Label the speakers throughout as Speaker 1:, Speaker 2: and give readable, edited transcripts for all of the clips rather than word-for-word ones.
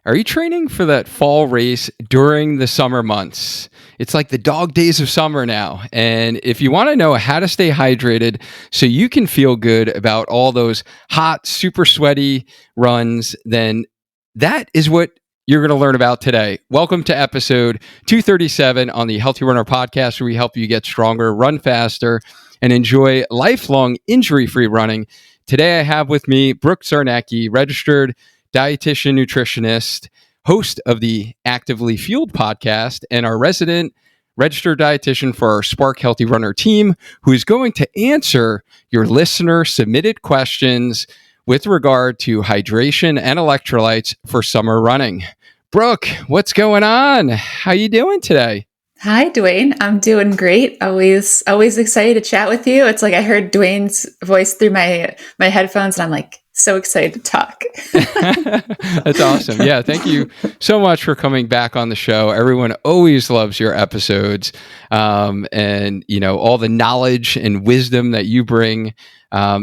Speaker 1: Are you training for that fall race during the summer months? It's like the dog days of summer now. And if you want to know how to stay hydrated so you can feel good about all those hot, super sweaty runs, then that is what you're going to learn about today. Welcome to episode 237 on the Healthy Runner podcast, where we help you get stronger, run faster, and enjoy lifelong injury-free running. Today I have with me Brooke Czarnecki, registered dietitian, nutritionist, host of the Actively Fueled podcast, and our resident registered dietitian for our Spark Healthy Runner team, who is going to answer your listener submitted questions with regard to hydration and electrolytes for summer running. Brooke, what's going on? How you doing today?
Speaker 2: Hi, Duane. I'm doing great. Always excited to chat with you. It's like I heard Duane's voice through my headphones, and I'm like so excited to talk.
Speaker 1: That's awesome. Yeah, thank you so much for coming back on the show. Everyone always loves your episodes, and all the knowledge and wisdom that you bring.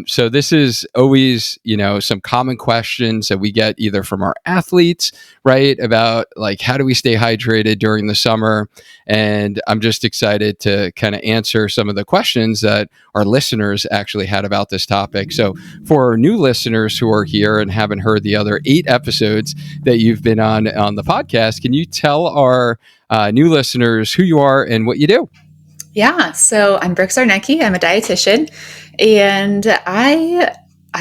Speaker 1: So this is always, some common questions that we get either from our athletes, right? About like, how do we stay hydrated during the summer? And I'm just excited to kind of answer some of the questions that our listeners actually had about this topic. So for our new listeners who are here and haven't heard the other 8 episodes that you've been on the podcast, can you tell our new listeners who you are and what you do?
Speaker 2: Yeah, so I'm Brooke Czarnecki. I'm a dietitian, and I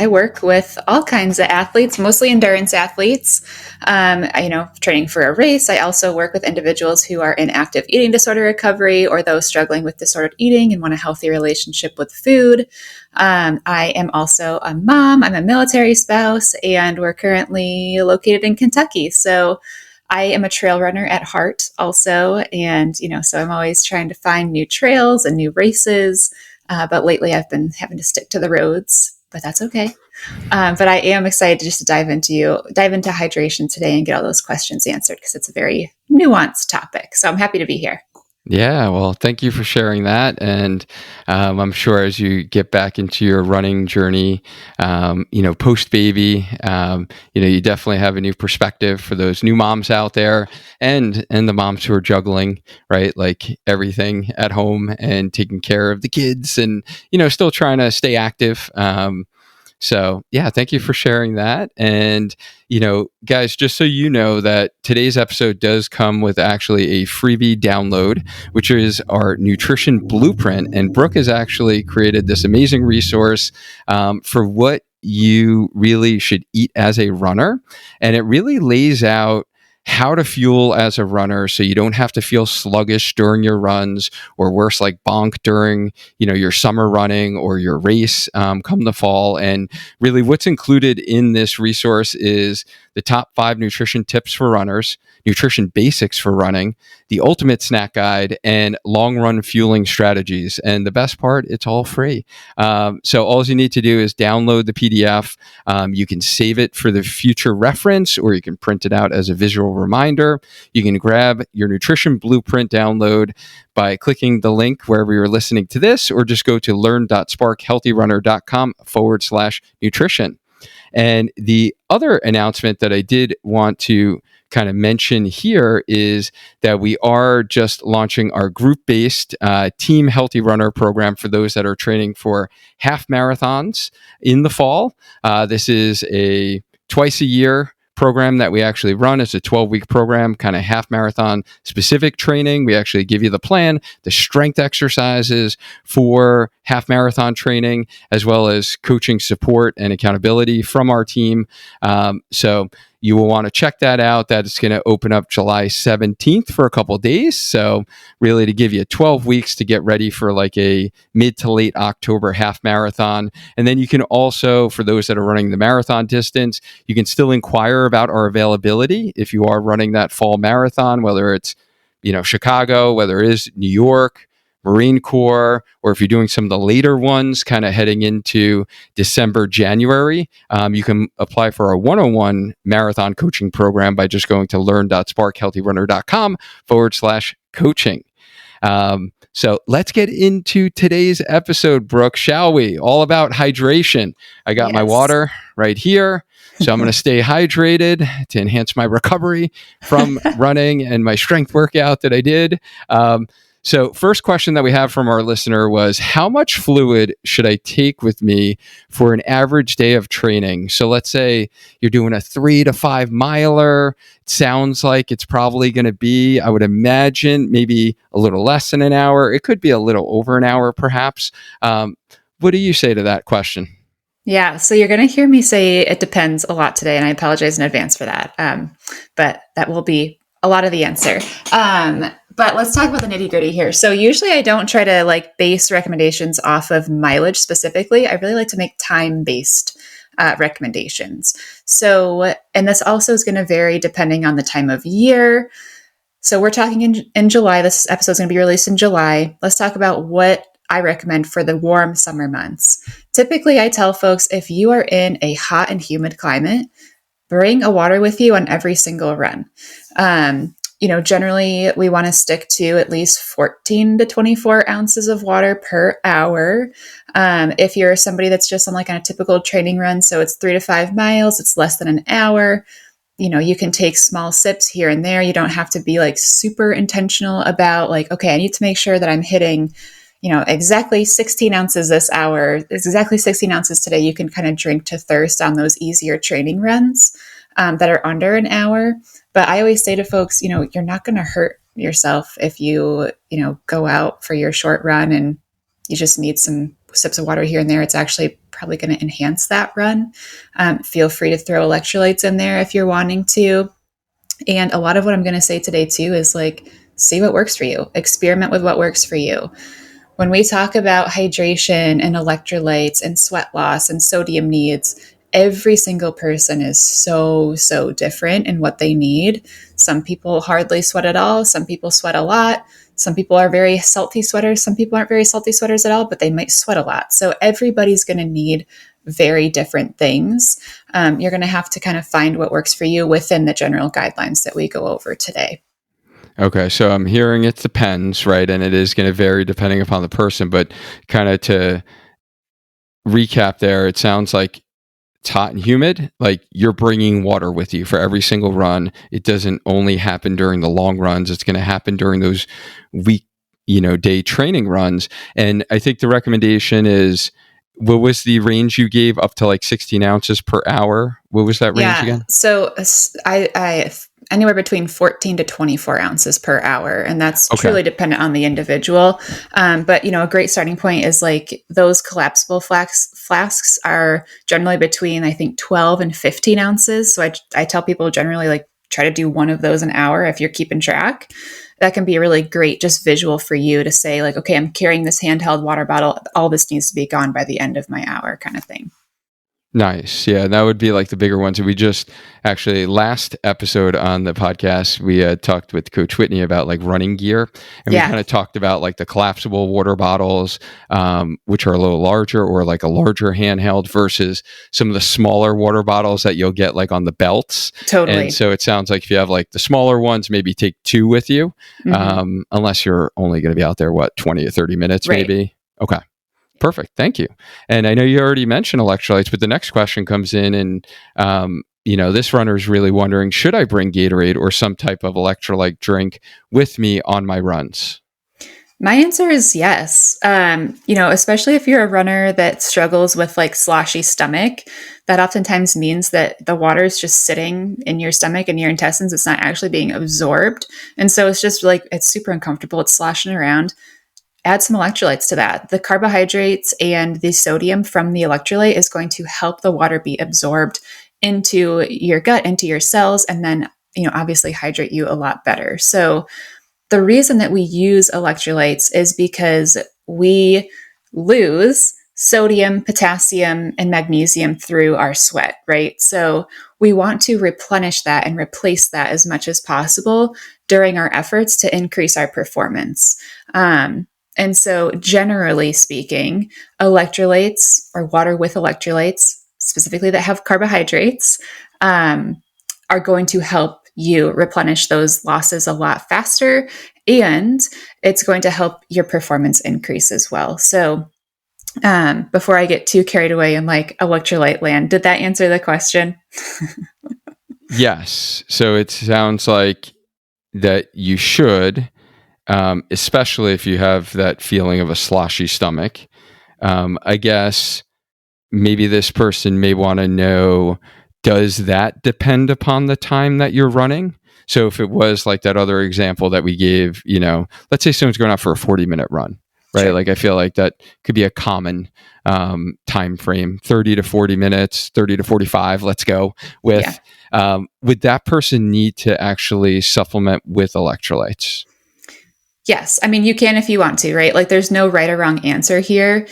Speaker 2: work with all kinds of athletes, mostly endurance athletes. Training for a race. I also work with individuals who are in active eating disorder recovery or those struggling with disordered eating and want a healthy relationship with food. I am also a mom. I'm a military spouse, and we're currently located in Kentucky. So I am a trail runner at heart also. And, so I'm always trying to find new trails and new races. But lately I've been having to stick to the roads, but that's okay. But I am excited just to dive into hydration today and get all those questions answered, because it's a very nuanced topic. So I'm happy to be here.
Speaker 1: Yeah, well, thank you for sharing that. And I'm sure as you get back into your running journey, post-baby, you definitely have a new perspective for those new moms out there and the moms who are juggling, right? Like everything at home and taking care of the kids and, still trying to stay active. So yeah, thank you for sharing that. And, guys, just so you know that today's episode does come with actually a freebie download, which is our nutrition blueprint. And Brooke has actually created this amazing resource for what you really should eat as a runner. And it really lays out how to fuel as a runner so you don't have to feel sluggish during your runs, or worse, like bonk during your summer running or your race come the fall. And really what's included in this resource is the top 5 nutrition tips for runners, nutrition basics for running, the ultimate snack guide, and long run fueling strategies. And the best part, it's all free. So all you need to do is download the PDF. You can save it for the future reference, or you can print it out as a visual reminder. You can grab your nutrition blueprint download by clicking the link wherever you're listening to this, or just go to learn.sparkhealthyrunner.com/nutrition. And the other announcement that I did want to kind of mention here is that we are just launching our group-based Team Healthy Runner program for those that are training for half marathons in the fall. This is a twice a year program that we actually run. It's a 12-week program, kind of half marathon specific training. We actually give you the plan, the strength exercises for half marathon training, as well as coaching support and accountability from our team. So you will want to check that out. That is going to open up July 17th for a couple of days. So really to give you 12 weeks to get ready for like a mid to late October half marathon. And then you can also, for those that are running the marathon distance, you can still inquire about our availability if you are running that fall marathon, whether it's, Chicago, whether it is New York, Marine Corps, or if you're doing some of the later ones kind of heading into December, January, you can apply for our 101 marathon coaching program by just going to learn.sparkhealthyrunner.com/coaching. So let's get into today's episode, Brooke, shall we? All about hydration. I got my water right here. So I'm going to stay hydrated to enhance my recovery from running and my strength workout that I did. So first question that we have from our listener was, how much fluid should I take with me for an average day of training? So let's say you're doing a 3 to 5 miler. It sounds like it's probably going to be, I would imagine, maybe a little less than an hour. It could be a little over an hour, perhaps. What do you say to that question?
Speaker 2: Yeah, so you're going to hear me say it depends a lot today, and I apologize in advance for that. But that will be a lot of the answer. But let's talk about the nitty gritty here. So usually I don't try to base recommendations off of mileage specifically. I really like to make time-based recommendations. So, and this also is going to vary depending on the time of year. So we're talking in July. This episode is going to be released in July. Let's talk about what I recommend for the warm summer months. Typically, I tell folks, if you are in a hot and humid climate, bring a water with you on every single run. Generally we want to stick to at least 14 to 24 ounces of water per hour. If you're somebody that's just on a typical training run, so it's 3 to 5 miles, it's less than an hour, you can take small sips here and there. You don't have to be super intentional about okay, I need to make sure that I'm hitting, exactly 16 ounces this hour, exactly 16 ounces today. You can kind of drink to thirst on those easier training runs that are under an hour. But I always say to folks, you're not going to hurt yourself if you, go out for your short run and you just need some sips of water here and there. It's actually probably going to enhance that run. Feel free to throw electrolytes in there if you're wanting to. And a lot of what I'm going to say today too is see what works for you. Experiment with what works for you. When we talk about hydration and electrolytes and sweat loss and sodium needs, every single person is so different in what they need. Some people hardly sweat at all. Some people sweat a lot. Some people are very salty sweaters. Some people aren't very salty sweaters at all, but they might sweat a lot. So everybody's going to need very different things. You're going to have to kind of find what works for you within the general guidelines that we go over today.
Speaker 1: Okay, so I'm hearing it depends, right? And it is going to vary depending upon the person, but kind of to recap there, it sounds like it's hot and humid, you're bringing water with you for every single run. It doesn't only happen during the long runs. It's going to happen during those week, day training runs. And I think the recommendation is, what was the range you gave, up to 16 ounces per hour? What was that range again?
Speaker 2: So I anywhere between 14 to 24 ounces per hour. And that's truly dependent on the individual. But, a great starting point is those collapsible flasks are generally between, I think, 12 and 15 ounces. So I tell people generally try to do one of those an hour if you're keeping track. That can be a really great just visual for you to say okay, I'm carrying this handheld water bottle. All this needs to be gone by the end of my hour kind of thing.
Speaker 1: Nice. Yeah, that would be the bigger ones. We just actually, last episode on the podcast, we talked with Coach Whitney about running gear, and we kind of talked about the collapsible water bottles, which are a little larger, or a larger handheld, versus some of the smaller water bottles that you'll get on the belts.
Speaker 2: Totally.
Speaker 1: And so it sounds like if you have the smaller ones, maybe take 2 with you, unless you're only going to be out there 20 or 30 minutes, maybe. Okay. Perfect. Thank you. And I know you already mentioned electrolytes, but the next question comes in, and this runner is really wondering, should I bring Gatorade or some type of electrolyte drink with me on my runs?
Speaker 2: My answer is yes. Especially if you're a runner that struggles with sloshy stomach, that oftentimes means that the water is just sitting in your stomach and your intestines. It's not actually being absorbed. And so it's just it's super uncomfortable. It's sloshing around. Add some electrolytes to that. The carbohydrates and the sodium from the electrolyte is going to help the water be absorbed into your gut, into your cells, and then, obviously hydrate you a lot better. So the reason that we use electrolytes is because we lose sodium, potassium, and magnesium through our sweat, right? So we want to replenish that and replace that as much as possible during our efforts to increase our performance. And so generally speaking, electrolytes, or water with electrolytes, specifically that have carbohydrates, are going to help you replenish those losses a lot faster, and it's going to help your performance increase as well. So before I get too carried away in like electrolyte land. Did that answer the question?
Speaker 1: Yes. So it sounds like that you should, especially if you have that feeling of a sloshy stomach. I guess maybe this person may want to know, does that depend upon the time that you're running? So if it was like that other example that we gave, let's say someone's going out for a 40-minute run, right?
Speaker 2: Sure.
Speaker 1: Like I feel like that could be a common time frame, 30 to 40 minutes, 30 to 45, let's go
Speaker 2: Yeah.
Speaker 1: with. Would that person need to actually supplement with electrolytes?
Speaker 2: Yes. I mean, you can if you want to, right? Like there's no right or wrong answer here.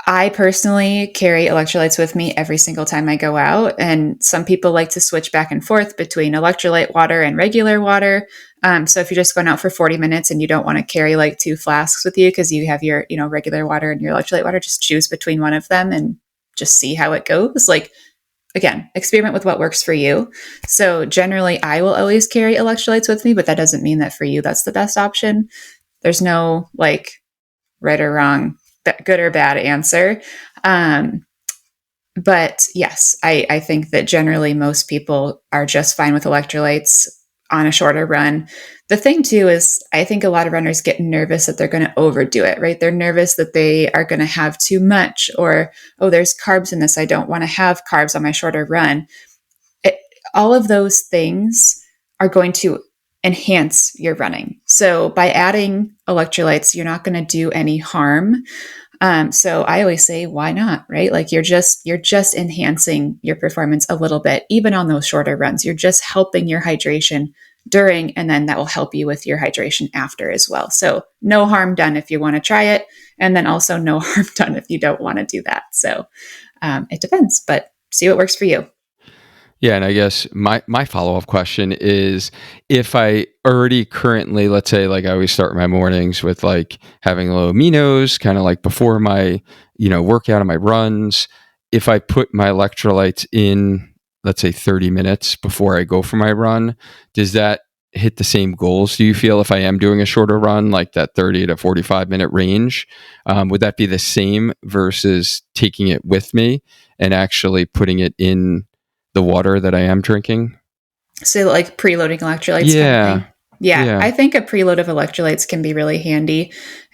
Speaker 2: I personally carry electrolytes with me every single time I go out. And some people like to switch back and forth between electrolyte water and regular water. So if you're just going out for 40 minutes and you don't want to carry like 2 flasks with you because you have your, regular water and your electrolyte water, just choose between one of them and just see how it goes. Like, again, experiment with what works for you. So generally, I will always carry electrolytes with me, but that doesn't mean that for you, that's the best option. There's no like right or wrong, good or bad answer. But yes, I think that generally most people are just fine with electrolytes on a shorter run. The thing too is I think a lot of runners get nervous that they're going to overdo it, right? They're nervous that they are going to have too much, or, oh, there's carbs in this. I don't want to have carbs on my shorter run. All of those things are going to enhance your running. So by adding electrolytes, you're not going to do any harm. So I always say, why not, right? Like you're just enhancing your performance a little bit, even on those shorter runs. You're just helping your hydration during, and then that will help you with your hydration after as well. So no harm done if you want to try it, and then also no harm done if you don't want to do that. So it depends, but see what works for you.
Speaker 1: Yeah, and I guess my follow-up question is, if I already currently, let's say, like I always start my mornings with like having low aminos, kind of like before my, workout and my runs. If I put my electrolytes in, let's say 30 minutes before I go for my run, does that hit the same goals? Do you feel if I am doing a shorter run, like that 30 to 45-minute range, would that be the same versus taking it with me and actually putting it in the water that I am drinking?
Speaker 2: So like preloading electrolytes kind of
Speaker 1: Yeah.
Speaker 2: thing. Yeah,
Speaker 1: Yeah.
Speaker 2: I think a preload of electrolytes can be really handy.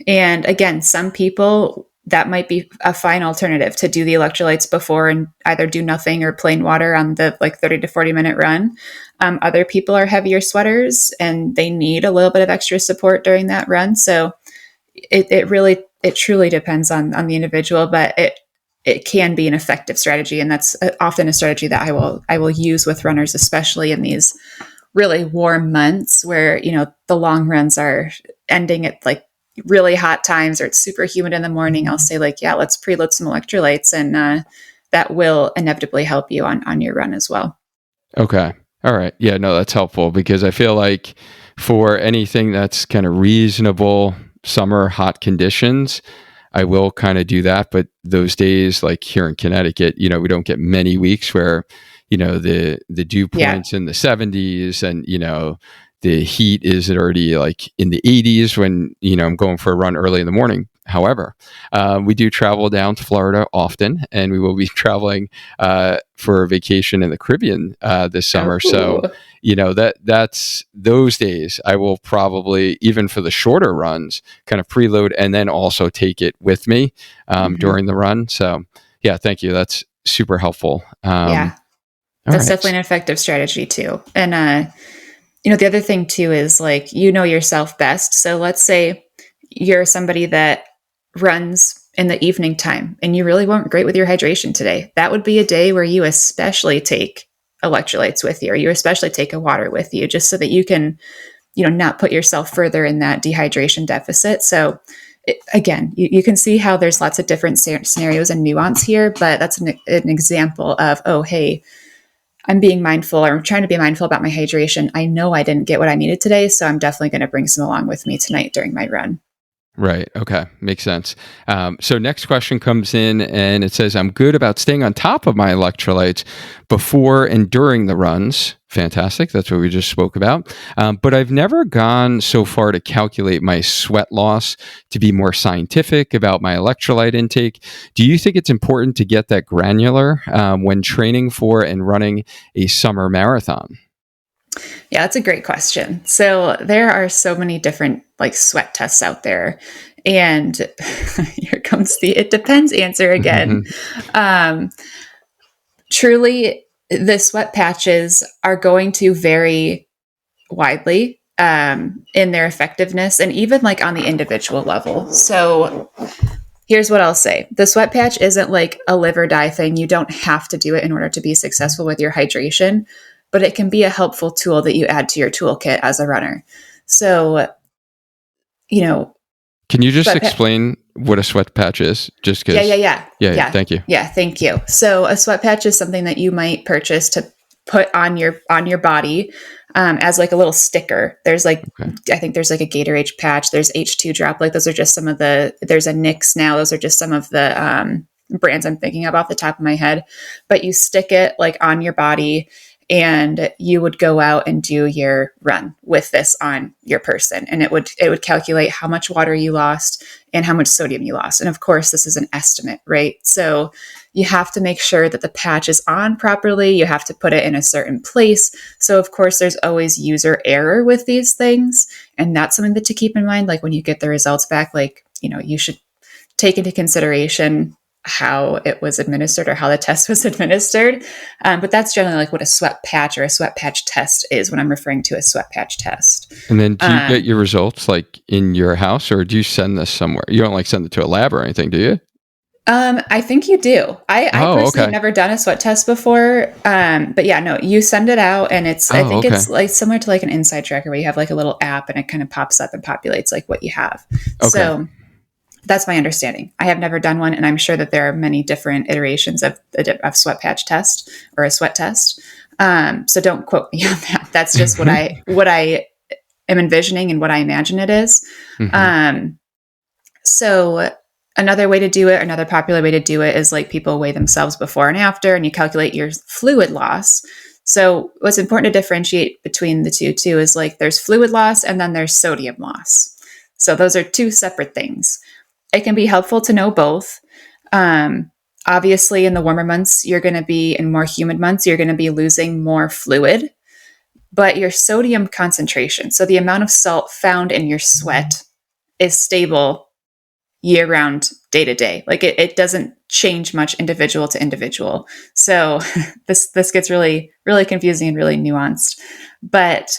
Speaker 2: And again, some people that might be a fine alternative to do the electrolytes before and either do nothing or plain water on the like 30 to 40-minute run. Other people are heavier sweaters and they need a little bit of extra support during that run. So it truly depends on the individual, but it can be an effective strategy, and that's often a strategy that I will use with runners, especially in these really warm months where the long runs are ending at like really hot times or it's super humid in the morning. I'll say like, yeah, let's preload some electrolytes, and that will inevitably help you on your run as well.
Speaker 1: Okay. All right. Yeah, no, that's helpful because I feel like for anything that's kind of reasonable summer hot conditions, I will kind of do that. But those days, like here in Connecticut, we don't get many weeks where, the dew
Speaker 2: Yeah.
Speaker 1: points in the 70s, and, the heat is already like in the 80s when, I'm going for a run early in the morning. However, we do travel down to Florida often, and we will be traveling for a vacation in the Caribbean this summer. So,
Speaker 2: Oh,
Speaker 1: that's those days I will probably, even for the shorter runs, kind of preload and then also take it with me
Speaker 2: mm-hmm.
Speaker 1: during the run. So yeah, thank you. That's super helpful.
Speaker 2: Yeah,
Speaker 1: All
Speaker 2: that's
Speaker 1: right.
Speaker 2: definitely an effective strategy too. And the other thing too is like yourself best. So let's say you're somebody that runs in the evening time and you really weren't great with your hydration today. That would be a day where you especially take electrolytes with you, or you especially take a water with you, just so that you can, not put yourself further in that dehydration deficit. So again, you can see how there's lots of different scenarios and nuance here, but that's an example of, oh, hey, I'm being mindful, or I'm trying to be mindful about my hydration. I know I didn't get what I needed today, so I'm definitely going to bring some along with me tonight during my run.
Speaker 1: Right. Okay. Makes sense. So next question comes in and it says, I'm good about staying on top of my electrolytes before and during the runs. Fantastic. That's what we just spoke about. But I've never gone so far to calculate my sweat loss to be more scientific about my electrolyte intake. Do you think it's important to get that granular when training for and running a summer marathon?
Speaker 2: Yeah, that's a great question. So there are so many different like sweat tests out there. And here comes the it depends answer again. Um, Truly, the sweat patches are going to vary widely in their effectiveness and even like on the individual level. So here's what I'll say. The sweat patch isn't like a live or die thing. You don't have to do it in order to be successful with your hydration, but it can be a helpful tool that you add to your toolkit as a runner. So, you know,
Speaker 1: Can you just explain what a sweat patch is? Just because. Yeah. Thank you.
Speaker 2: Yeah, thank you. So a sweat patch is something that you might purchase to put on your body as like a little sticker. There's like, I think there's like a Gatorade patch. There's H2 drop. Like those are just some of there's a Nix now. Those are just some of the brands I'm thinking of off the top of my head. But you stick it like on your body and you would go out and do your run with this on your person. And it would calculate how much water you lost and how much sodium you lost. And of course, this is an estimate, right? So you have to make sure that the patch is on properly. You have to put it in a certain place. So of course, there's always user error with these things. And that's something to keep in mind. Like when you get the results back, like, you should take into consideration how it was administered or how the test was administered. But that's generally like what a sweat patch or a sweat patch test is when I'm referring to a sweat patch test.
Speaker 1: And then do you get your results like in your house or do you send this somewhere? You don't like send it to a lab or anything, do you?
Speaker 2: I think you do. I personally have never done a sweat test before. But yeah, no, you send it out and it's like similar to like an Inside Tracker where you have like a little app and it kind of pops up and populates like what you have. Okay. So that's my understanding. I have never done one, and I'm sure that there are many different iterations of sweat patch test or a sweat test. So don't quote me on that. That's just what I am envisioning and what I imagine it is. So another way to do it, another popular way to do it is like people weigh themselves before and after, and you calculate your fluid loss. So what's important to differentiate between the two too is like there's fluid loss and then there's sodium loss. So those are two separate things. It can be helpful to know both. Obviously, in the warmer months, in more humid months, you're going to be losing more fluid, but your sodium concentration, so the amount of salt found in your sweat, is stable year round, day to day. Like it doesn't change much individual to individual. So this gets really, really confusing and really nuanced. But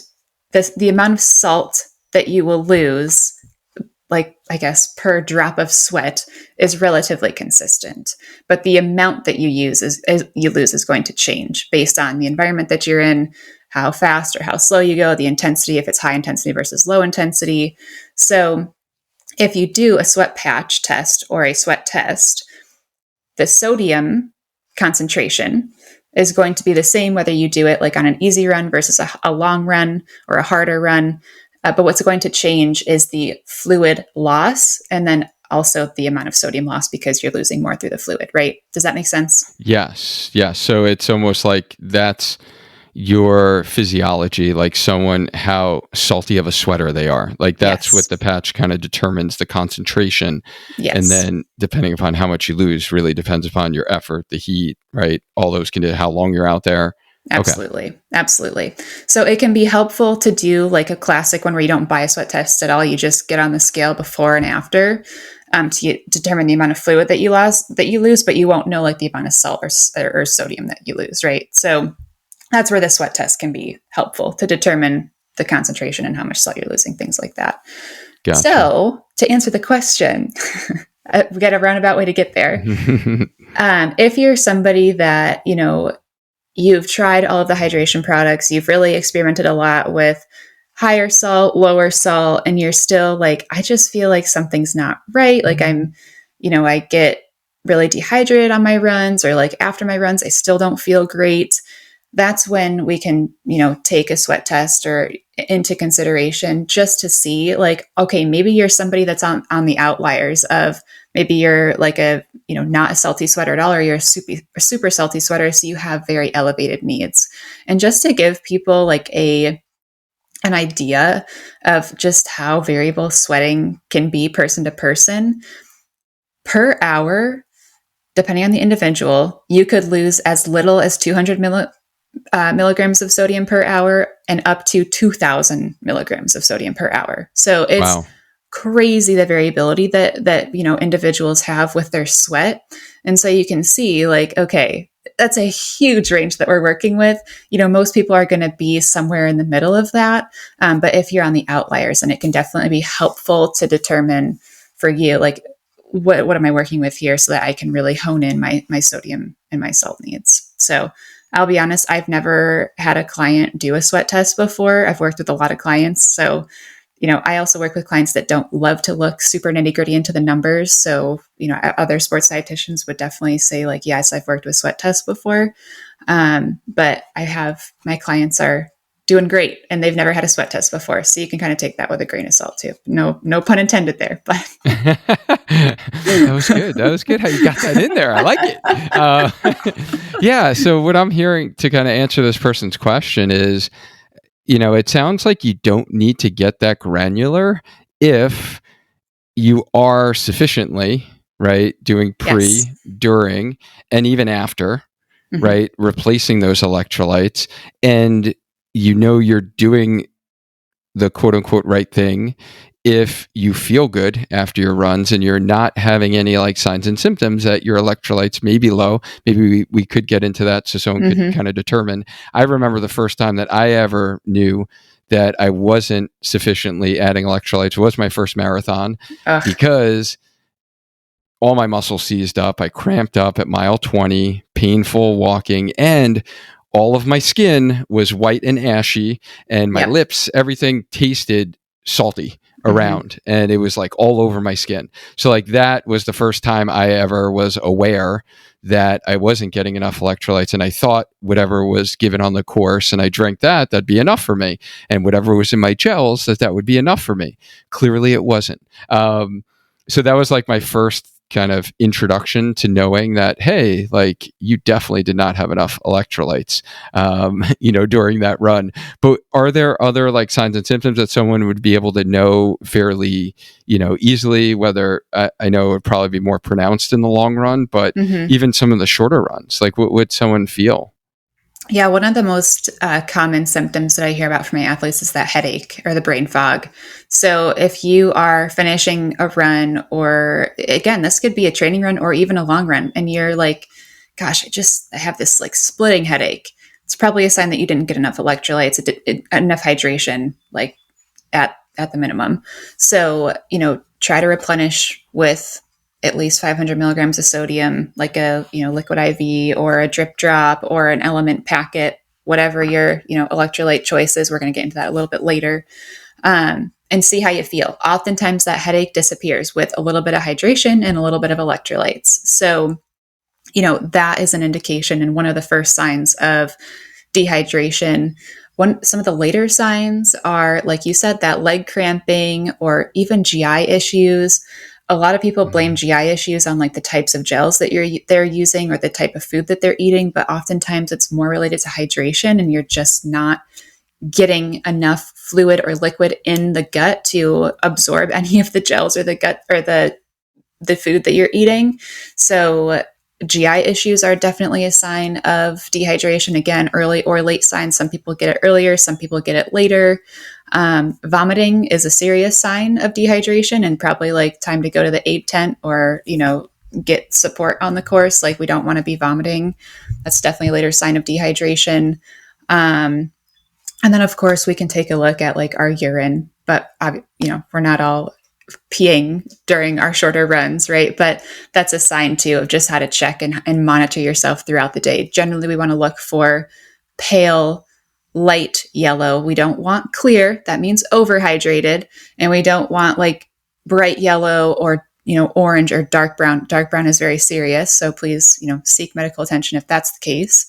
Speaker 2: the amount of salt that you will lose, like, I guess, per drop of sweat is relatively consistent. But the amount that you lose is going to change based on the environment that you're in, how fast or how slow you go, the intensity, if it's high intensity versus low intensity. So if you do a sweat patch test or a sweat test, the sodium concentration is going to be the same whether you do it like on an easy run versus a long run or a harder run. But what's going to change is the fluid loss and then also the amount of sodium loss because you're losing more through the fluid, right? Does that make sense?
Speaker 1: Yes. So it's almost like that's your physiology, like how salty of a sweater they are. Like that's what the patch kind of determines the concentration. Yes. And then depending upon how much you lose really depends upon your effort, the heat, right? All those can do how long you're out there.
Speaker 2: Absolutely. Okay. Absolutely. So it can be helpful to do like a classic one where you don't buy a sweat test at all. You just get on the scale before and after to determine the amount of fluid that you lose, but you won't know like the amount of salt or sodium that you lose, right? So that's where the sweat test can be helpful to determine the concentration and how much salt you're losing, things like that. Gotcha. So to answer the question, we got a roundabout way to get there. If you're somebody that, you've tried all of the hydration products, you've really experimented a lot with higher salt, lower salt, and you're still like, I just feel like something's not right. Like I get really dehydrated on my runs or like after my runs, I still don't feel great. that's when we can, take a sweat test or into consideration just to see like, okay, maybe you're somebody that's on the outliers of maybe you're like not a salty sweater at all, or you're a super salty sweater. So you have very elevated needs. And just to give people like an idea of just how variable sweating can be person to person, per hour, depending on the individual, you could lose as little as 200 milligrams of sodium per hour and up to 2,000 milligrams of sodium per hour. So it's
Speaker 1: Wow.
Speaker 2: crazy the variability that individuals have with their sweat. And so you can see like, okay, that's a huge range that we're working with. Most people are going to be somewhere in the middle of that. But if you're on the outliers, then it can definitely be helpful to determine for you, like, what am I working with here so that I can really hone in my sodium and my salt needs. So I'll be honest, I've never had a client do a sweat test before. I've worked with a lot of clients. So, I also work with clients that don't love to look super nitty gritty into the numbers. So, other sports dietitians would definitely say like, yes, I've worked with sweat tests before. But my clients are doing great and they've never had a sweat test before. So you can kind of take that with a grain of salt too. No pun intended there, but.
Speaker 1: That was good. That was good how you got that in there. I like it. Yeah. So what I'm hearing to kind of answer this person's question is, it sounds like you don't need to get that granular if you are sufficiently, right, doing pre,
Speaker 2: Yes.
Speaker 1: during, and even after,
Speaker 2: Mhm.
Speaker 1: right, replacing those electrolytes, and you're doing the quote unquote right thing if you feel good after your runs and you're not having any like signs and symptoms that your electrolytes may be low. Maybe we could get into that so someone could kind of determine. I remember the first time that I ever knew that I wasn't sufficiently adding electrolytes was my first marathon.
Speaker 2: Ugh.
Speaker 1: Because all my muscles seized up. I cramped up at mile 20, painful walking, and all of my skin was white and ashy, and my
Speaker 2: Yep.
Speaker 1: lips, everything tasted salty around, and it was like all over my skin. So like that was the first time I ever was aware that I wasn't getting enough electrolytes, and I thought whatever was given on the course and I drank that'd be enough for me, and whatever was in my gels that would be enough for me. Clearly it wasn't. So that was like my first kind of introduction to knowing that, hey, like you definitely did not have enough electrolytes, during that run. But are there other like signs and symptoms that someone would be able to know fairly, easily, whether I know it would probably be more pronounced in the long run, but even some of the shorter runs, like what would someone feel?
Speaker 2: Yeah, one of the most common symptoms that I hear about from my athletes is that headache or the brain fog. So if you are finishing a run, or again, this could be a training run or even a long run, and you're like, gosh, I have this like splitting headache. It's probably a sign that you didn't get enough electrolytes, enough hydration, like at the minimum. So, try to replenish with at least 500 milligrams of sodium, like a, liquid IV or a drip drop or an element packet, whatever your, electrolyte choice is. We're going to get into that a little bit later. And see how you feel. Oftentimes that headache disappears with a little bit of hydration and a little bit of electrolytes. So, that is an indication and one of the first signs of dehydration. Some of the later signs are, like you said, that leg cramping or even GI issues. A lot of people blame GI issues on like the types of gels that they're using or the type of food that they're eating, but oftentimes it's more related to hydration, and you're just not getting enough fluid or liquid in the gut to absorb any of the gels or the gut or the food that you're eating. So GI issues are definitely a sign of dehydration. Again, early or late signs. Some people get it earlier, some people get it later. Vomiting is a serious sign of dehydration, and probably like time to go to the aid tent or, get support on the course. Like we don't want to be vomiting. That's definitely a later sign of dehydration. And then of course we can take a look at like our urine, but we're not all peeing during our shorter runs, right? But that's a sign too of just how to check and monitor yourself throughout the day. Generally, we want to look for pale, light yellow. We don't want clear. That means overhydrated. And we don't want like bright yellow or, orange or dark brown. Dark brown is very serious. So please, seek medical attention if that's the case.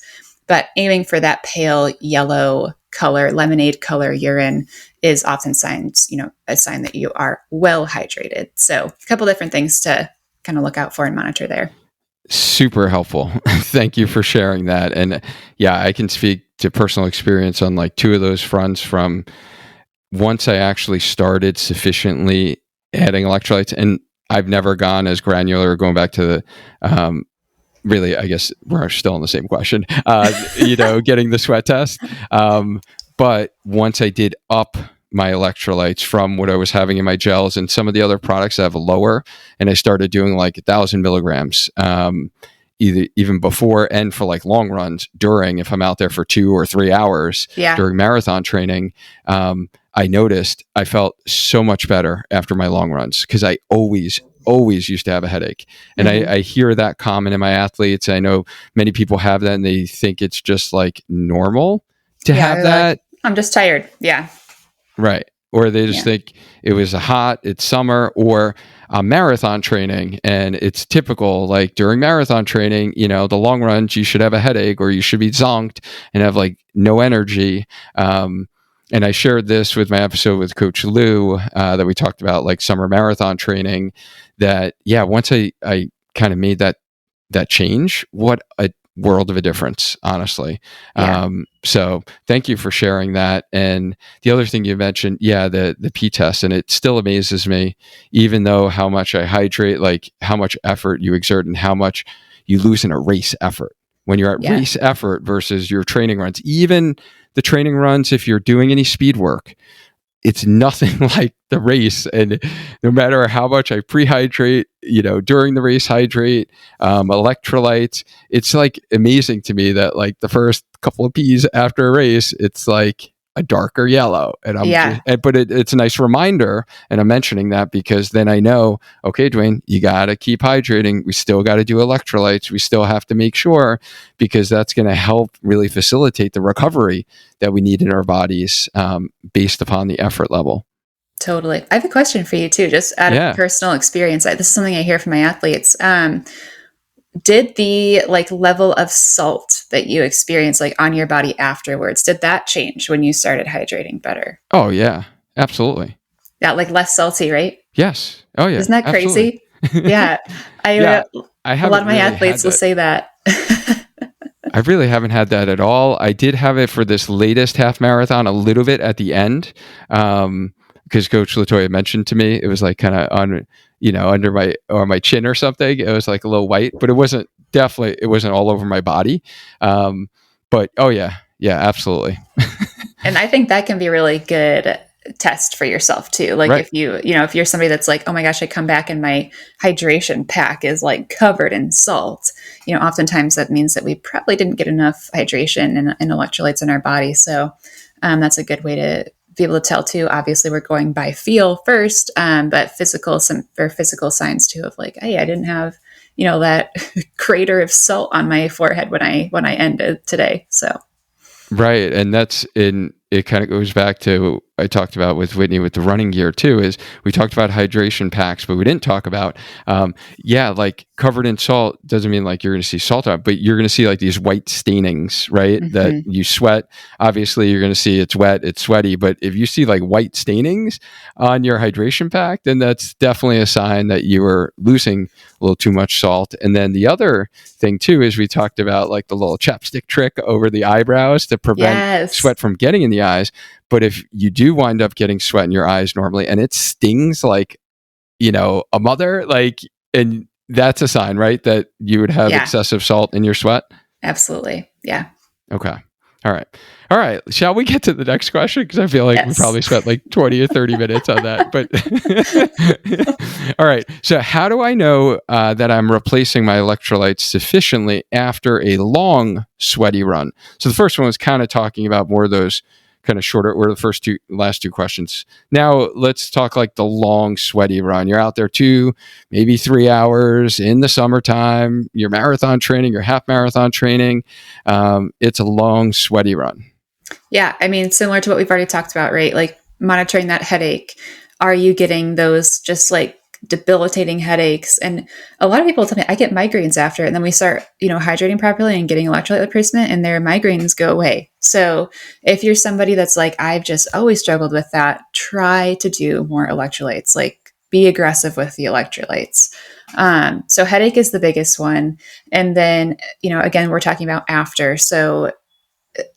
Speaker 2: but aiming for that pale yellow color, lemonade color urine is often a sign that you are well hydrated. So a couple different things to kind of look out for and monitor there.
Speaker 1: Super helpful. Thank you for sharing that. And yeah, I can speak to personal experience on like two of those fronts. From once I actually started sufficiently adding electrolytes, and I've never gone as granular, going back to the, really, I guess we're still on the same question, getting the sweat test. But once I did up my electrolytes from what I was having in my gels and some of the other products that have a lower, and I started doing like 1,000 milligrams, even before and for like long runs during, if I'm out there for 2 or 3 hours during marathon training, I noticed I felt so much better after my long runs, because I always used to have a headache. And I hear that common in my athletes. I know many people have that and they think it's just like normal to have that.
Speaker 2: Like, I'm just tired. Yeah.
Speaker 1: Right. Or they just think it was it's summer, or marathon training. And it's typical, like during marathon training, the long runs, you should have a headache or you should be zonked and have like no energy. And I shared this with my episode with Coach Lou, that we talked about like summer marathon training, that, once I kind of made that change, what a world of a difference, honestly. So thank you for sharing that. And the other thing you mentioned, the P test, and it still amazes me, even though how much I hydrate, like how much effort you exert and how much you lose in a race effort when you're at race effort versus your training runs. Even the training runs, if you're doing any speed work, it's nothing like the race. And no matter how much I prehydrate, during the race hydrate, electrolytes, it's like amazing to me that like the first couple of P's after a race, it's like a darker yellow. And but it's a nice reminder. And I'm mentioning that because then I know, okay, Duane, you got to keep hydrating. We still got to do electrolytes. We still have to make sure, because that's going to help really facilitate the recovery that we need in our bodies, based upon the effort level.
Speaker 2: Totally. I have a question for you too, just out of personal experience. This is something I hear from my athletes. Did the like level of salt that you experienced like on your body afterwards, did that change when you started hydrating better?
Speaker 1: Oh yeah, absolutely.
Speaker 2: Yeah, like less salty, right?
Speaker 1: Yes. Oh yeah.
Speaker 2: Isn't that crazy? Yeah. A lot of my athletes will say that.
Speaker 1: I really haven't had that at all. I did have it for this latest half marathon a little bit at the end, because Coach Latoya mentioned to me, it was like kind of on, under my chin or something. It was like a little white, but it wasn't all over my body. But yeah, absolutely.
Speaker 2: And I think that can be really good test for yourself too. Like if if you're somebody that's like, oh my gosh, I come back and my hydration pack is like covered in salt, oftentimes that means that we probably didn't get enough hydration and electrolytes in our body. So that's a good way to be able to tell too. Obviously we're going by feel first, but physical signs too of like, hey, I didn't have, that crater of salt on my forehead when I ended today. So.
Speaker 1: Right. And it kind of goes back to I talked about with Whitney with the running gear too, is we talked about hydration packs, but we didn't talk about, like covered in salt doesn't mean like you're going to see salt on it, but you're going to see like these white stainings, right? Mm-hmm. That you sweat. Obviously you're going to see it's wet, it's sweaty, but if you see like white stainings on your hydration pack, then that's definitely a sign that you are losing a little too much salt. And then the other thing too, is we talked about like the little chapstick trick over the eyebrows to prevent sweat from getting in the eyes. But if you do wind up getting sweat in your eyes normally and it stings like, a mother, like, and that's a sign, right? That you would have excessive salt in your sweat.
Speaker 2: Absolutely. Yeah.
Speaker 1: Okay. All right. Shall we get to the next question? Because I feel like we probably spent like 20 or 30 minutes on that. But all right. So how do I know that I'm replacing my electrolytes sufficiently after a long sweaty run? So the first one was kind of talking about more of those kind of shorter, or the last two questions. Now let's talk like the long sweaty run. You're out there 2, maybe 3 hours in the summertime, your marathon training, your half marathon training. It's a long sweaty run.
Speaker 2: Yeah. I mean, similar to what we've already talked about, right? Like monitoring that headache. Are you getting those just like debilitating headaches. And a lot of people tell me I get migraines after, and then we start, hydrating properly and getting electrolyte replacement, and their migraines go away. So if you're somebody that's like, I've just always struggled with that, try to do more electrolytes, like be aggressive with the electrolytes. So headache is the biggest one. And then, again, we're talking about after. So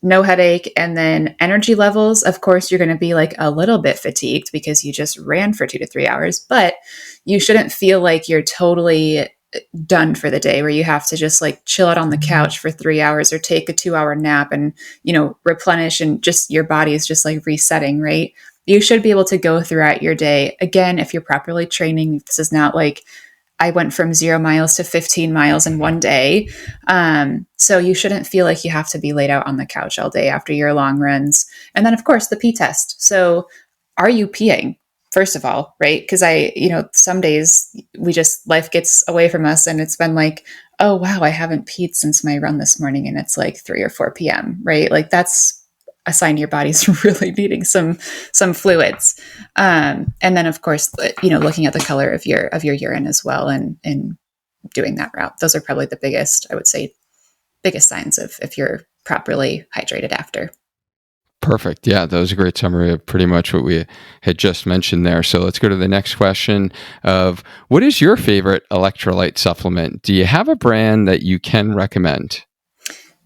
Speaker 2: no headache. And then energy levels, of course, you're going to be like a little bit fatigued because you just ran for 2 to 3 hours, but you shouldn't feel like you're totally done for the day, where you have to just like chill out on the couch for 3 hours or take a 2-hour nap and, replenish, and just your body is just like resetting, right? You should be able to go throughout your day. Again, if you're properly training, this is not like I went from 0 miles to 15 miles in one day. So you shouldn't feel like you have to be laid out on the couch all day after your long runs. And then, of course, the pee test. So are you peeing? First of all, right? Because some days life gets away from us, and it's been like, oh, wow, I haven't peed since my run this morning, and it's like 3 or 4 p.m., right? Like that's a sign your body's really needing some fluids. And then, of course, looking at the color of your urine as well, and doing that route. Those are probably the biggest signs of if you're properly hydrated after.
Speaker 1: Perfect. Yeah, that was a great summary of pretty much what we had just mentioned there. So let's go to the next question of, what is your favorite electrolyte supplement? Do you have a brand that you can recommend?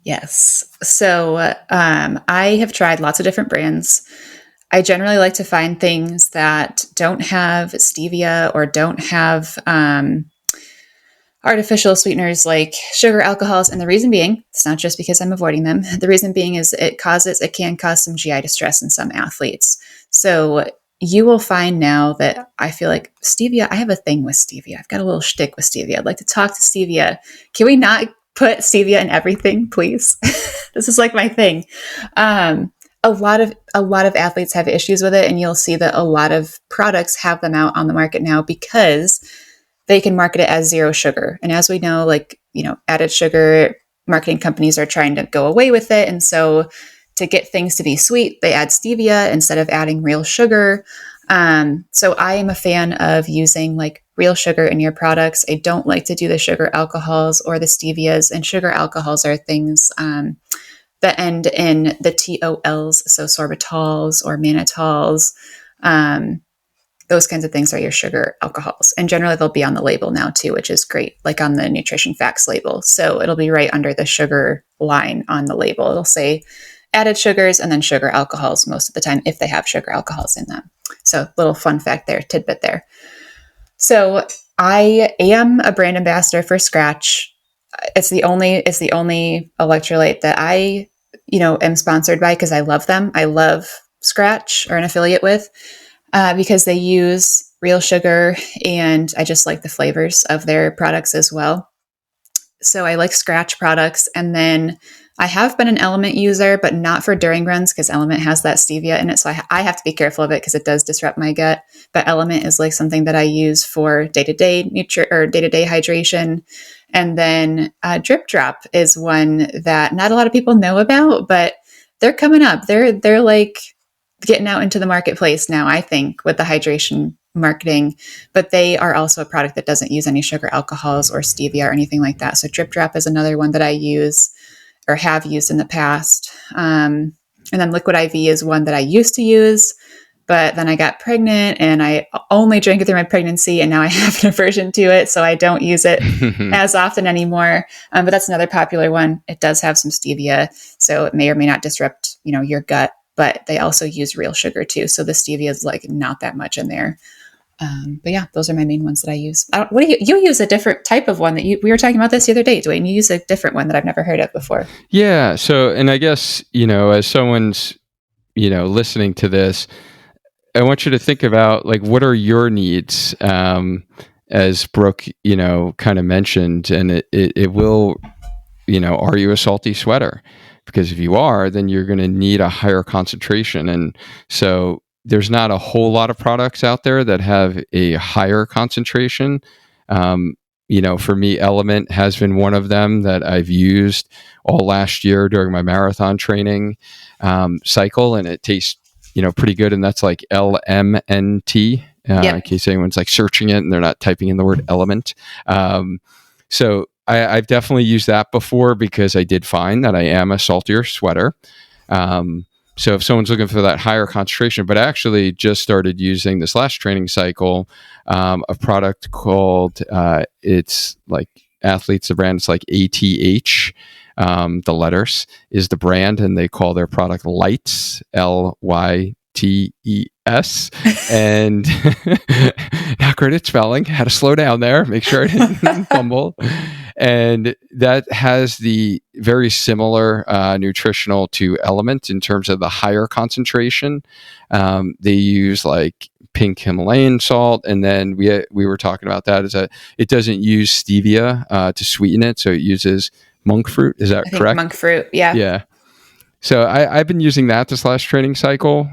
Speaker 2: Yes. So I have tried lots of different brands. I generally like to find things that don't have stevia or don't have artificial sweeteners like sugar alcohols. And the reason being, it's not just because I'm avoiding them. The reason being is it can cause some GI distress in some athletes. So you will find now that I feel like stevia, I have a thing with stevia. I've got a little shtick with stevia. I'd like to talk to stevia. Can we not put stevia in everything, please? This is like my thing. A lot of athletes have issues with it, and you'll see that a lot of products have them out on the market now because they can market it as 0 sugar. And as we know, added sugar marketing companies are trying to go away with it. And so to get things to be sweet, they add stevia instead of adding real sugar. So I am a fan of using like real sugar in your products. I don't like to do the sugar alcohols or the stevias, and sugar alcohols are things that end in the TOLs, so sorbitols or mannitols. Those kinds of things are your sugar alcohols. And generally they'll be on the label now too, which is great, like on the nutrition facts label. So it'll be right under the sugar line on the label. It'll say added sugars and then sugar alcohols most of the time, if they have sugar alcohols in them. So little fun fact there, tidbit there. So I am a brand ambassador for Scratch. It's the only electrolyte that I, am sponsored by, because I love them. I love Scratch, or an affiliate with, because they use real sugar, and I just like the flavors of their products as well. So I like Scratch products. And then I have been an Element user, but not for during runs, because Element has that stevia in it. So I have to be careful of it because it does disrupt my gut. But Element is like something that I use for day-to-day day-to-day hydration. And then Drip Drop is one that not a lot of people know about, but they're coming up. They're like getting out into the marketplace now, I think, with the hydration marketing, but they are also a product that doesn't use any sugar alcohols or stevia or anything like that. So Drip Drop is another one that I use or have used in the past. And then Liquid IV is one that I used to use, but then I got pregnant and I only drank it through my pregnancy, and now I have an aversion to it, so I don't use it as often anymore. But that's another popular one. It does have some stevia, so it may or may not disrupt, your gut, but they also use real sugar too. So the stevia is like not that much in there. But yeah, those are my main ones that I use. What do you use a different type of one that we were talking about this the other day, Duane? You use a different one that I've never heard of before.
Speaker 1: Yeah. So, and I guess, as someone's, listening to this, I want you to think about like, what are your needs? As Brooke, kind of mentioned, and it will, are you a salty sweater? Because if you are, then you're going to need a higher concentration. And so there's not a whole lot of products out there that have a higher concentration. For me, Element has been one of them that I've used all last year during my marathon training cycle, and it tastes, pretty good. And that's like LMNT.
Speaker 2: Yep.
Speaker 1: in case anyone's like searching it and they're not typing in the word element. So I've definitely used that before because I did find that I am a saltier sweater. So if someone's looking for that higher concentration, but I actually just started using this last training cycle, a product called, it's like Athletes, the brand, it's like ATH. The letters is the brand, and they call their product Lights, Lytes. And not great at spelling. Had to slow down there, make sure I didn't fumble. And that has the very similar nutritional to Element in terms of the higher concentration. They use like pink Himalayan salt, and then we were talking about that is that it doesn't use stevia to sweeten it, so it uses monk fruit. Is that
Speaker 2: I think
Speaker 1: correct?
Speaker 2: monk fruit. Yeah.
Speaker 1: Yeah. So I've been using that this last training cycle.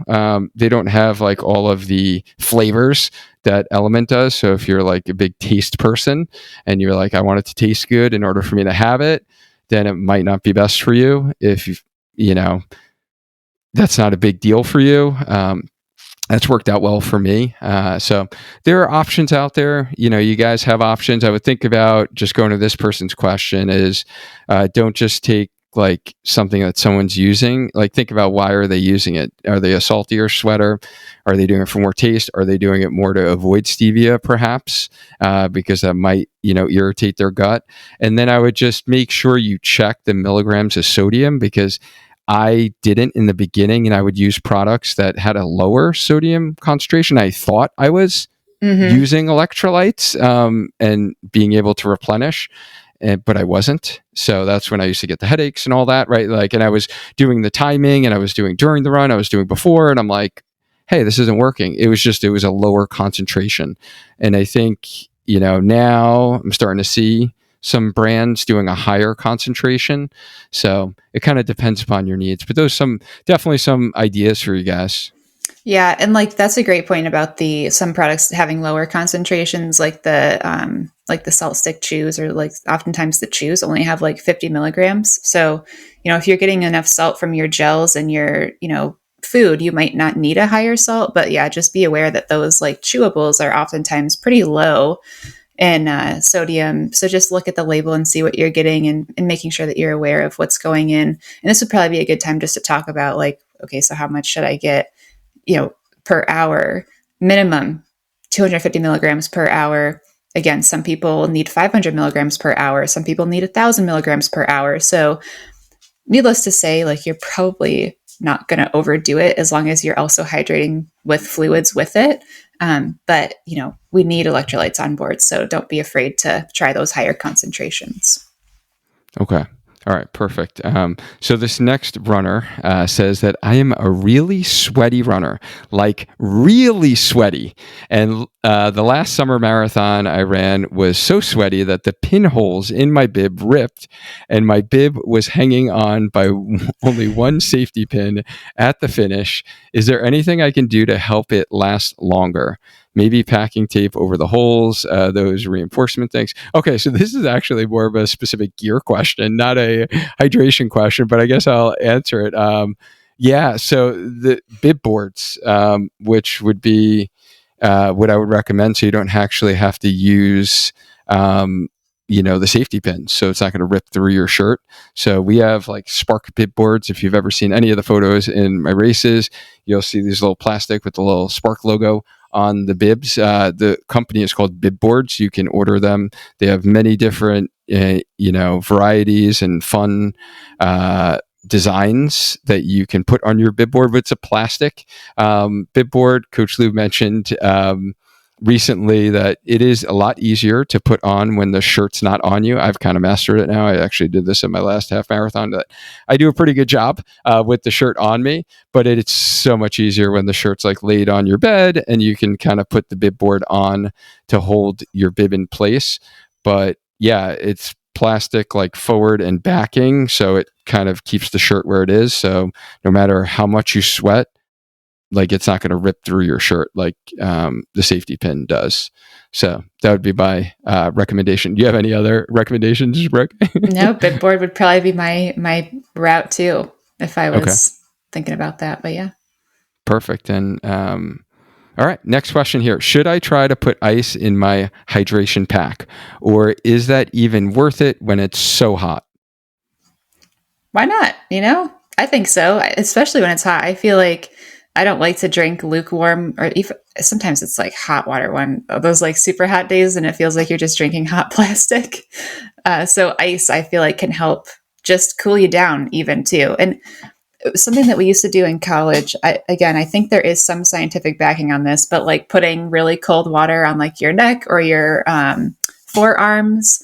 Speaker 1: They don't have like all of the flavors that Element does. So if you're like a big taste person and you're like, I want it to taste good in order for me to have it, then it might not be best for you. If you know, that's not a big deal for you. That's worked out well for me. So there are options out there. You guys have options. I would think about just going to this person's question is don't just take like something that someone's using. Like think about why are they using it? Are they a saltier sweater? Are they doing it for more taste? Are they doing it more to avoid stevia perhaps? Because that might, irritate their gut. And then I would just make sure you check the milligrams of sodium because I didn't in the beginning, and I would use products that had a lower sodium concentration. I thought I was using electrolytes and being able to replenish, but I wasn't. So that's when I used to get the headaches and all that, right? Like, and I was doing the timing, and I was doing during the run, I was doing before, and I'm like, hey, this isn't working. It was a lower concentration, and I think now I'm starting to see some brands doing a higher concentration. So it kind of depends upon your needs, but those definitely some ideas for you guys.
Speaker 2: Yeah, and like that's a great point about some products having lower concentrations, like the salt stick chews, or like oftentimes the chews only have like 50 milligrams. So if you're getting enough salt from your gels and your food, you might not need a higher salt. But yeah, just be aware that those like chewables are oftentimes pretty low in sodium. So just look at the label and see what you're getting, and making sure that you're aware of what's going in. And this would probably be a good time just to talk about like, okay, so how much should I get, per hour? Minimum 250 milligrams per hour. Again, some people need 500 milligrams per hour. Some people need 1,000 milligrams per hour. So needless to say, like you're probably not going to overdo it as long as you're also hydrating with fluids with it. But we need electrolytes on board, so don't be afraid to try those higher concentrations.
Speaker 1: Okay. All right, perfect. So this next runner says that I am a really sweaty runner, like really sweaty. And the last summer marathon I ran was so sweaty that the pinholes in my bib ripped, and my bib was hanging on by only one safety pin at the finish. Is there anything I can do to help it last longer? Maybe packing tape over the holes, those reinforcement things. Okay, so this is actually more of a specific gear question, not a hydration question, but I guess I'll answer it. Yeah, so the bib boards, which would be what I would recommend, so you don't actually have to use the safety pins, so it's not going to rip through your shirt. So we have like Spark bib boards. If you've ever seen any of the photos in my races, you'll see these little plastic with the little Spark logo on the bibs. The company is called Bib Boards. You can order them. They have many different varieties and fun designs that you can put on your bib board, but it's a plastic bib board. Coach Lou mentioned recently that it is a lot easier to put on when the shirt's not on you. I've kind of mastered it now. I actually did this in my last half marathon. That I do a pretty good job with the shirt on me, but it's so much easier when the shirt's like laid on your bed and you can kind of put the bib board on to hold your bib in place. But yeah, it's plastic like forward and backing, so it kind of keeps the shirt where it is. So no matter how much you sweat, like it's not going to rip through your shirt like the safety pin does. So that would be my recommendation. Do you have any other recommendations, Brooke?
Speaker 2: No, bib board would probably be my route too if I was thinking about that. But yeah.
Speaker 1: Perfect. And All right. Next question here. Should I try to put ice in my hydration pack, or is that even worth it when it's so hot?
Speaker 2: Why not? I think so, especially when it's hot. I feel like I don't like to drink lukewarm, or even sometimes it's like hot water one of those like super hot days, and it feels like you're just drinking hot plastic. So ice, I feel like, can help just cool you down even too. And it was something that we used to do in college. I think there is some scientific backing on this, but like putting really cold water on like your neck or your forearms.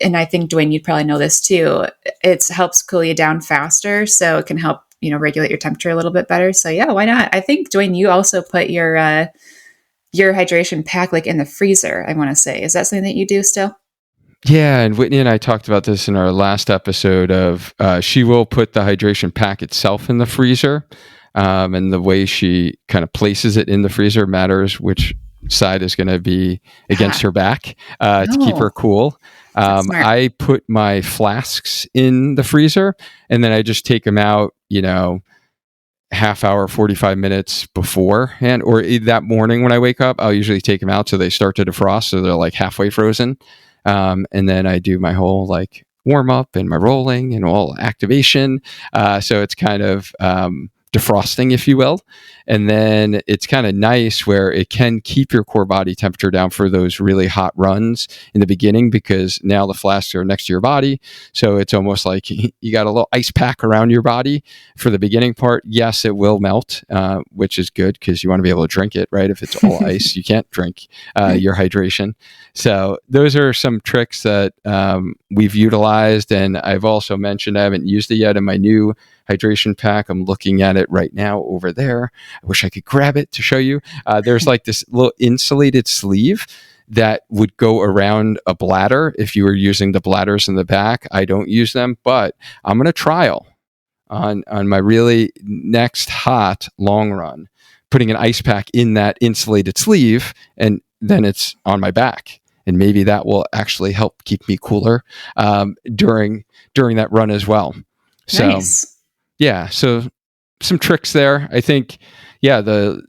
Speaker 2: And I think, Duane, you'd probably know this too. It helps cool you down faster. So it can help, regulate your temperature a little bit better. So yeah, why not? I think, Duane, you also put your hydration pack like in the freezer, I want to say. Is that something that you do still?
Speaker 1: Yeah, and Whitney and I talked about this in our last episode of she will put the hydration pack itself in the freezer. And the way she kind of places it in the freezer matters which side is going to be against her back to keep her
Speaker 2: Oh,
Speaker 1: cool.
Speaker 2: that's smart.
Speaker 1: I put my flasks in the freezer and then I just take them out, half hour, 45 minutes beforehand, or that morning when I wake up, I'll usually take them out so they start to defrost. So they're like halfway frozen. And then I do my whole like warm up and my rolling and all activation. So it's kind of defrosting, if you will. And then it's kind of nice where it can keep your core body temperature down for those really hot runs in the beginning, because now the flasks are next to your body. So it's almost like you got a little ice pack around your body for the beginning part. Yes, it will melt, which is good because you want to be able to drink it, right? If it's all ice, you can't drink your hydration. So those are some tricks that we've utilized. And I've also mentioned, I haven't used it yet in my new hydration pack. I'm looking at it right now over there. I wish I could grab it to show you. There's like this little insulated sleeve that would go around a bladder if you were using the bladders in the back. I don't use them, but I'm going to trial on my really next hot long run, putting an ice pack in that insulated sleeve, and then it's on my back. And maybe that will actually help keep me cooler during that run as well. So
Speaker 2: Nice.
Speaker 1: yeah, so some tricks there. I think, yeah, the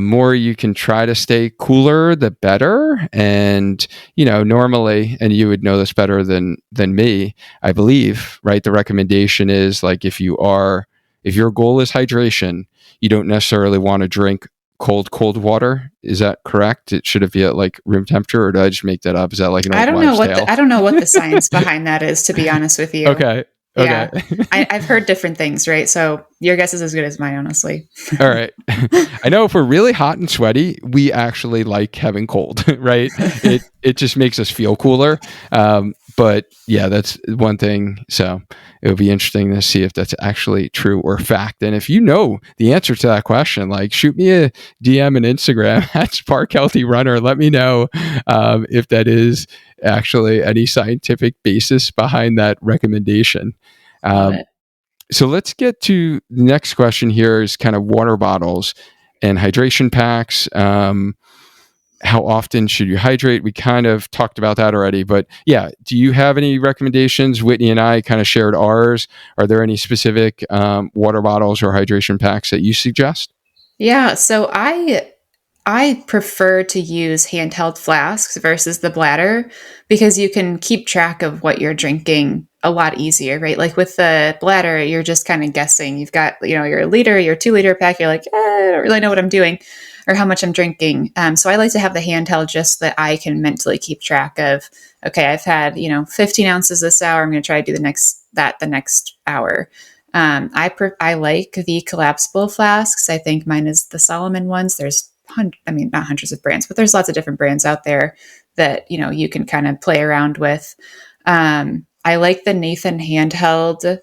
Speaker 1: more you can try to stay cooler, the better. And normally, and you would know this better than me, I believe, right? The recommendation is like if your goal is hydration, you don't necessarily want to drink cold water. Is that correct? Should it be at like room temperature, or did I just make that up? Is that like an old wives' tale?
Speaker 2: I don't know what the science behind that is, to be honest with you.
Speaker 1: Okay.
Speaker 2: Yeah.
Speaker 1: Okay.
Speaker 2: I've heard different things, right? So your guess is as good as mine, honestly.
Speaker 1: All right. I know if we're really hot and sweaty, we actually like having cold, right? It just makes us feel cooler. But yeah, that's one thing. So it would be interesting to see if that's actually true or fact. And if you know the answer to that question, like shoot me a DM on Instagram at Spark Healthy Runner. Let me know if that is actually any scientific basis behind that recommendation.
Speaker 2: Love
Speaker 1: Um,
Speaker 2: it.
Speaker 1: so let's get to the next question here is kind of water bottles and hydration packs. How often should you hydrate? We kind of talked about that already, but yeah, do you have any recommendations? Whitney and I kind of shared ours. Are there any specific water bottles or hydration packs that you suggest?
Speaker 2: Yeah, so I prefer to use handheld flasks versus the bladder because you can keep track of what you're drinking a lot easier, right? Like with the bladder, you're just kind of guessing. You've got, your liter, your 2 liter pack. You're like, I don't really know what I'm doing or how much I'm drinking. So I like to have the handheld just so that I can mentally keep track of, okay, I've had, 15 ounces this hour. I'm going to try to do the next hour. I like the collapsible flasks. I think mine is the Solomon ones. There's not hundreds of brands, but there's lots of different brands out there that, you can kind of play around with. I like the Nathan handheld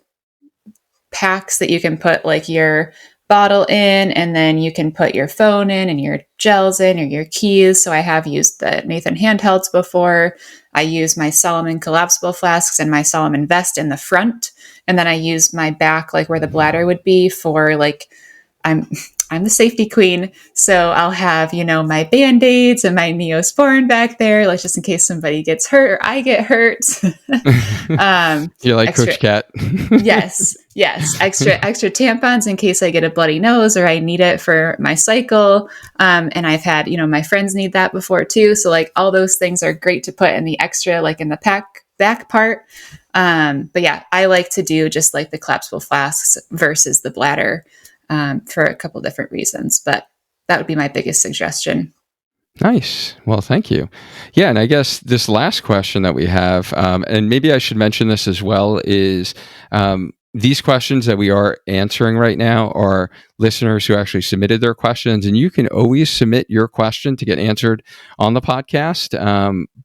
Speaker 2: packs that you can put like your bottle in, and then you can put your phone in and your gels in or your keys. So I have used the Nathan handhelds before. I use my Solomon collapsible flasks and my Solomon vest in the front. And then I use my back, like where the bladder would be, for like, I'm I'm the safety queen. So I'll have, my Band-Aids and my Neosporin back there, like just in case somebody gets hurt or I get hurt.
Speaker 1: You're like
Speaker 2: extra,
Speaker 1: Coach Cat.
Speaker 2: yes. Extra tampons in case I get a bloody nose or I need it for my cycle. And I've had, my friends need that before too. So like all those things are great to put in the extra, like in the back part. But yeah, I like to do just like the collapsible flasks versus the bladder for a couple different reasons. But that would be my biggest suggestion.
Speaker 1: Nice. Well, thank you. Yeah, and I guess this last question that we have, and maybe I should mention this as well, is these questions that we are answering right now are listeners who actually submitted their questions, and you can always submit your question to get answered on the podcast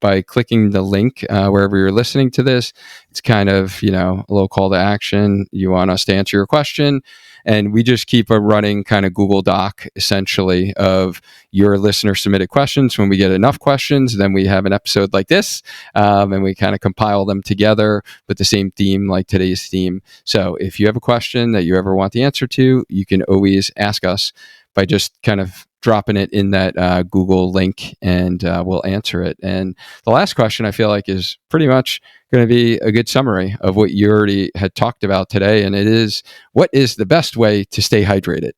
Speaker 1: by clicking the link wherever you're listening to this. It's kind of, a little call to action. You want us to answer your question, and we just keep a running kind of Google Doc, essentially, of your listener submitted questions. When we get enough questions, then we have an episode like this, and we kind of compile them together with the same theme, like today's theme. So if you have a question that you ever want the answer to, you can always ask us by just kind of dropping it in that Google link, and we'll answer it. And the last question I feel like is pretty much going to be a good summary of what you already had talked about today. And it is, what is the best way to stay hydrated?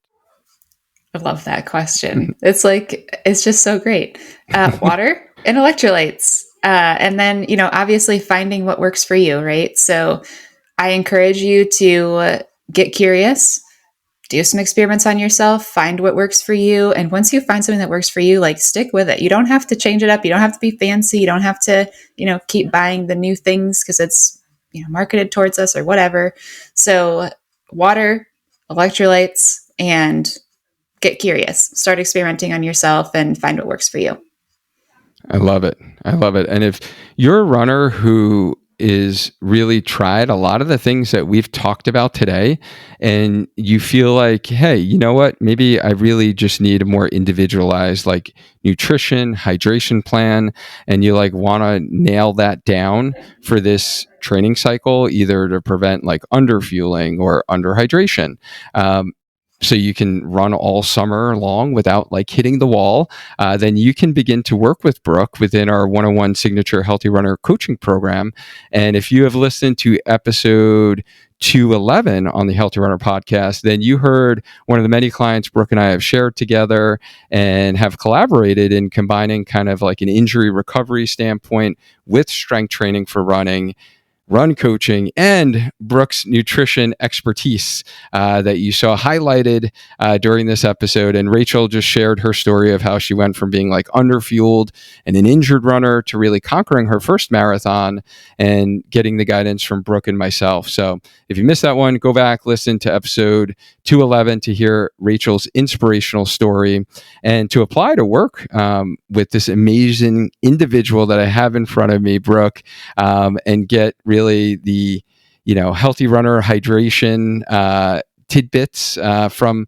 Speaker 2: I love that question. It's just so great. Water and electrolytes. And then, obviously finding what works for you, right? So I encourage you to get curious, do some experiments on yourself, find what works for you. And once you find something that works for you, like stick with it. You don't have to change it up. You don't have to be fancy. You don't have to, keep buying the new things because it's, marketed towards us or whatever. So water, electrolytes, and get curious, start experimenting on yourself and find what works for you.
Speaker 1: I love it. And if you're a runner who is really tried a lot of the things that we've talked about today, and you feel like, hey, you know what? Maybe I really just need a more individualized like nutrition, hydration plan, and you like want to nail that down for this training cycle, either to prevent like underfueling or underhydration. So you can run all summer long without like hitting the wall, then you can begin to work with Brooke within our 101 Signature Healthy Runner coaching program. And if you have listened to episode 211 on the Healthy Runner podcast, then you heard one of the many clients Brooke and I have shared together and have collaborated in combining kind of like an injury recovery standpoint with strength training for running, run coaching, and Brooke's nutrition expertise that you saw highlighted during this episode. And Rachel just shared her story of how she went from being like underfueled and an injured runner to really conquering her first marathon and getting the guidance from Brooke and myself. So if you missed that one, go back, listen to episode 211 to hear Rachel's inspirational story and to apply to work with this amazing individual that I have in front of me, Brooke, and get really the healthy runner hydration tidbits from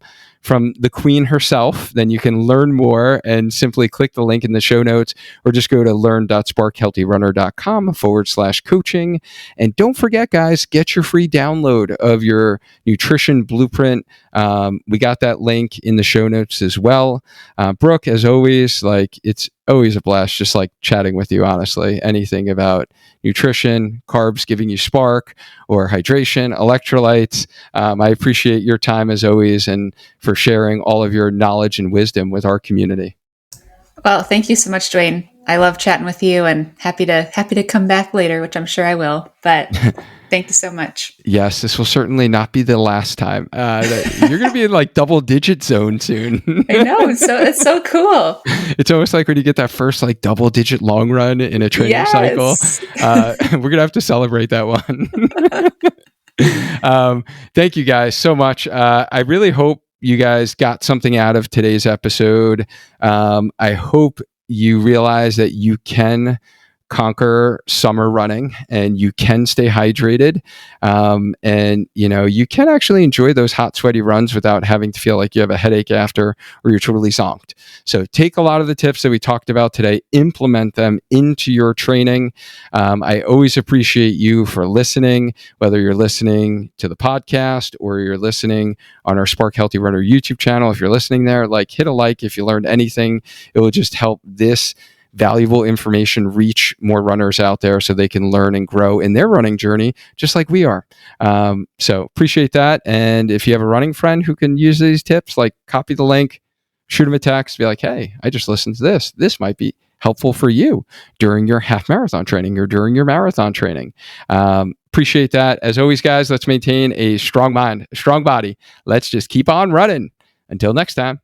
Speaker 1: the queen herself. Then you can learn more and simply click the link in the show notes or just go to learn.sparkhealthyrunner.com/coaching. And don't forget, guys, get your free download of your nutrition blueprint. We got that link in the show notes as well. Brooke, as always, like it's always a blast just like chatting with you, honestly. Anything about nutrition, carbs giving you spark, or hydration, electrolytes. I appreciate your time as always and for sharing all of your knowledge and wisdom with our community.
Speaker 2: Well, thank you so much, Duane. I love chatting with you and happy to come back later, which I'm sure I will. But thank you so much.
Speaker 1: Yes, this will certainly not be the last time. You're going to be in like double digit zone soon.
Speaker 2: I know. It's so cool.
Speaker 1: It's almost like when you get that first like double digit long run in a training cycle. We're going to have to celebrate that one. Thank you guys so much. I really hope you guys got something out of today's episode. I hope you realize that you can conquer summer running, and you can stay hydrated. And you can actually enjoy those hot, sweaty runs without having to feel like you have a headache after, or you're totally zonked. So take a lot of the tips that we talked about today, implement them into your training. I always appreciate you for listening, whether you're listening to the podcast or you're listening on our Spark Healthy Runner YouTube channel. If you're listening there, hit a like if you learned anything. It will just help this valuable information reach more runners out there so they can learn and grow in their running journey just like we are. So appreciate that. And if you have a running friend who can use these tips, copy the link, shoot them a text, be like, hey, I just listened to this. This might be helpful for you during your half marathon training or during your marathon training. Appreciate that. As always, guys, let's maintain a strong mind, a strong body. Let's just keep on running. Until next time.